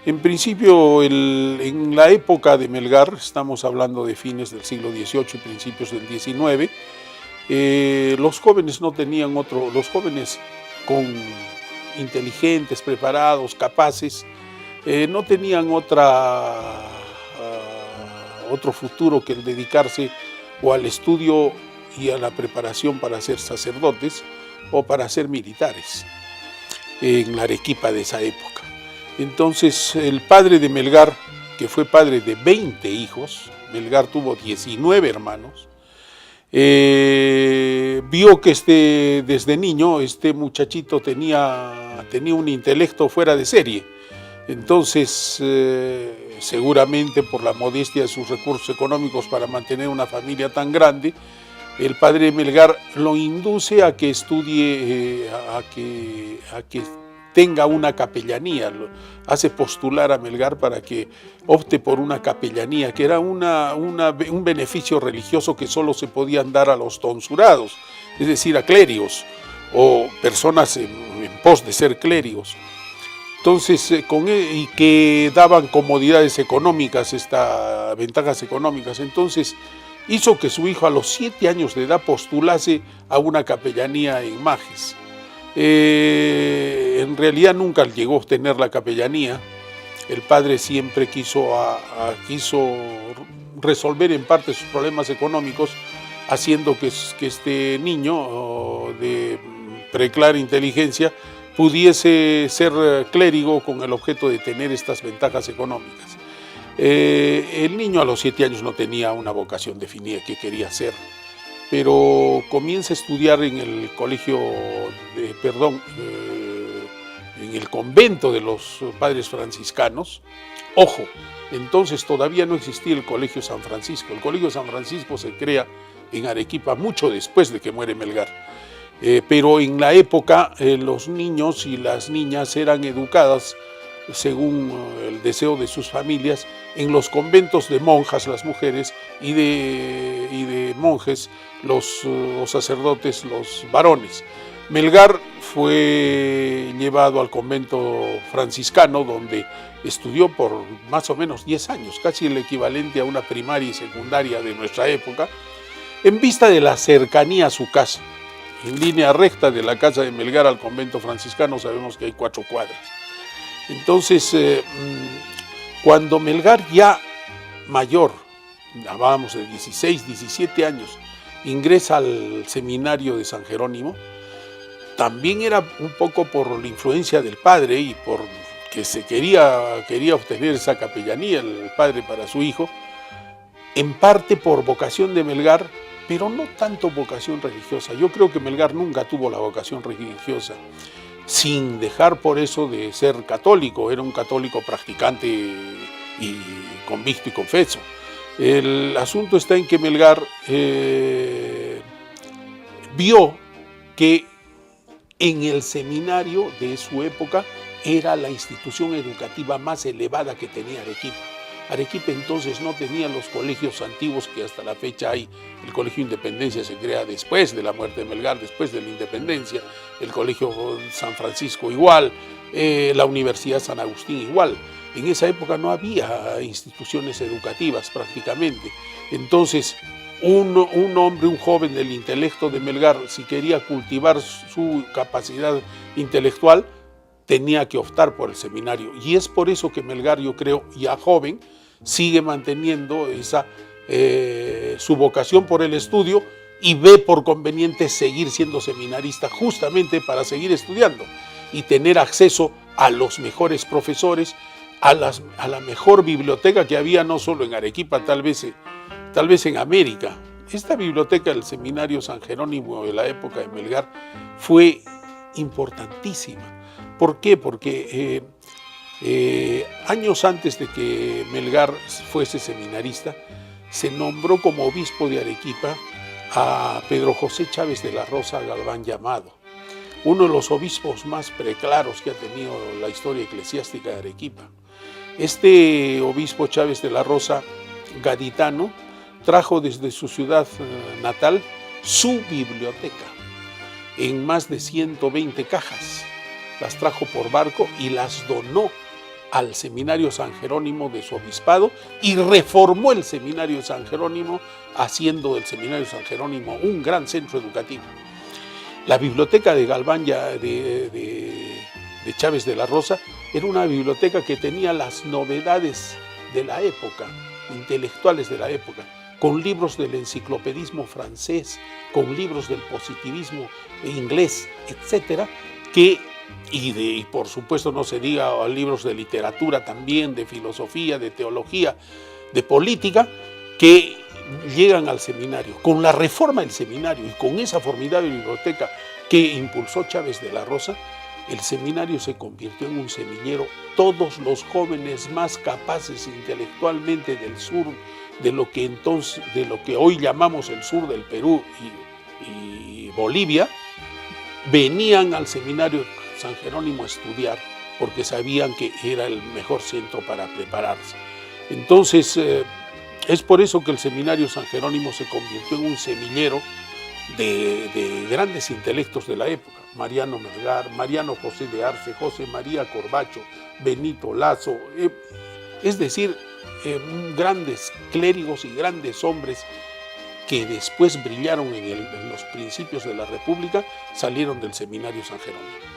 En principio, en la época de Melgar, estamos hablando de fines del siglo XVIII y principios del XIX, los jóvenes no tenían los jóvenes inteligentes, preparados, capaces, no tenían otro futuro que el dedicarse o al estudio y a la preparación para ser sacerdotes o para ser militares en la Arequipa de esa época. Entonces el padre de Melgar, que fue padre de 20 hijos, Melgar tuvo 19 hermanos, vio que desde niño este muchachito tenía un intelecto fuera de serie. Entonces, seguramente por la modestia de sus recursos económicos para mantener una familia tan grande, el padre de Melgar lo induce a que estudie, a que tenga una capellanía, lo hace postular a Melgar para que opte por una capellanía, que era un beneficio religioso que solo se podían dar a los tonsurados, es decir, a clérigos o personas en pos de ser clérigos. Entonces, y que daban comodidades económicas, ventajas económicas. Entonces, hizo que su hijo a los 7 años de edad postulase a una capellanía en Majes. En realidad nunca llegó a obtener la capellanía. El padre siempre quiso resolver en parte sus problemas económicos, haciendo que este niño de preclara inteligencia pudiese ser clérigo con el objeto de tener estas ventajas económicas. El niño a los 7 años no tenía una vocación definida que quería hacer, pero comienza a estudiar en el en el convento de los padres franciscanos. Ojo, entonces todavía no existía el Colegio San Francisco. El Colegio San Francisco se crea en Arequipa mucho después de que muere Melgar. Pero en la época los niños y las niñas eran educadas según el deseo de sus familias en los conventos de monjas, las mujeres, y de monjes, los sacerdotes, los varones. Melgar fue llevado al convento franciscano, donde estudió por más o menos 10 años, casi el equivalente a una primaria y secundaria de nuestra época, en vista de la cercanía a su casa. En línea recta de la casa de Melgar al convento franciscano sabemos que hay 4 cuadras. Entonces, cuando Melgar ya mayor, hablábamos de 16, 17 años, ingresa al seminario de San Jerónimo, también era un poco por la influencia del padre y por que se quería obtener esa capellanía el padre para su hijo, en parte por vocación de Melgar, pero no tanto vocación religiosa. Yo creo que Melgar nunca tuvo la vocación religiosa, sin dejar por eso de ser católico. Era un católico practicante y convicto y confeso. El asunto está en que Melgar vio que en el seminario de su época era la institución educativa más elevada que tenía Arequipa. Arequipa entonces no tenía los colegios antiguos que hasta la fecha hay. El Colegio Independencia se crea después de la muerte de Melgar, después de la independencia. El Colegio San Francisco igual, la Universidad San Agustín igual. En esa época no había instituciones educativas prácticamente. Entonces, un joven del intelecto de Melgar, si quería cultivar su capacidad intelectual, tenía que optar por el seminario. Y es por eso que Melgar, yo creo, ya joven, sigue manteniendo su vocación por el estudio y ve por conveniente seguir siendo seminarista, justamente para seguir estudiando y tener acceso a los mejores profesores, a la mejor biblioteca que había no solo en Arequipa, tal vez en América. Esta biblioteca del Seminario San Jerónimo de la época de Melgar fue importantísima. ¿Por qué? Porque años antes de que Melgar fuese seminarista, se nombró como obispo de Arequipa a Pedro José Chávez de la Rosa Galván Llamado, uno de los obispos más preclaros que ha tenido la historia eclesiástica de Arequipa. Este obispo Chávez de la Rosa, gaditano, trajo desde su ciudad natal su biblioteca en más de 120 cajas. Las trajo por barco y las donó al Seminario San Jerónimo de su obispado y reformó el Seminario San Jerónimo, haciendo del Seminario San Jerónimo un gran centro educativo. La biblioteca de Galván de Chávez de la Rosa era una biblioteca que tenía las novedades de la época, intelectuales de la época, con libros del enciclopedismo francés, con libros del positivismo inglés, etcétera, y por supuesto no se diga libros de literatura también, de filosofía, de teología, de política, que llegan al seminario. Con la reforma del seminario y con esa formidable biblioteca que impulsó Chávez de la Rosa, el seminario se convirtió en un semillero. Todos los jóvenes más capaces intelectualmente del sur, de lo que hoy llamamos el sur del Perú y Bolivia, venían al Seminario San Jerónimo a estudiar porque sabían que era el mejor centro para prepararse. Entonces, es por eso que el Seminario San Jerónimo se convirtió en un semillero de grandes intelectos de la época. Mariano Melgar, Mariano José de Arce, José María Corbacho, Benito Lazo, es decir, grandes clérigos y grandes hombres que después brillaron en los principios de la República, salieron del Seminario San Jerónimo.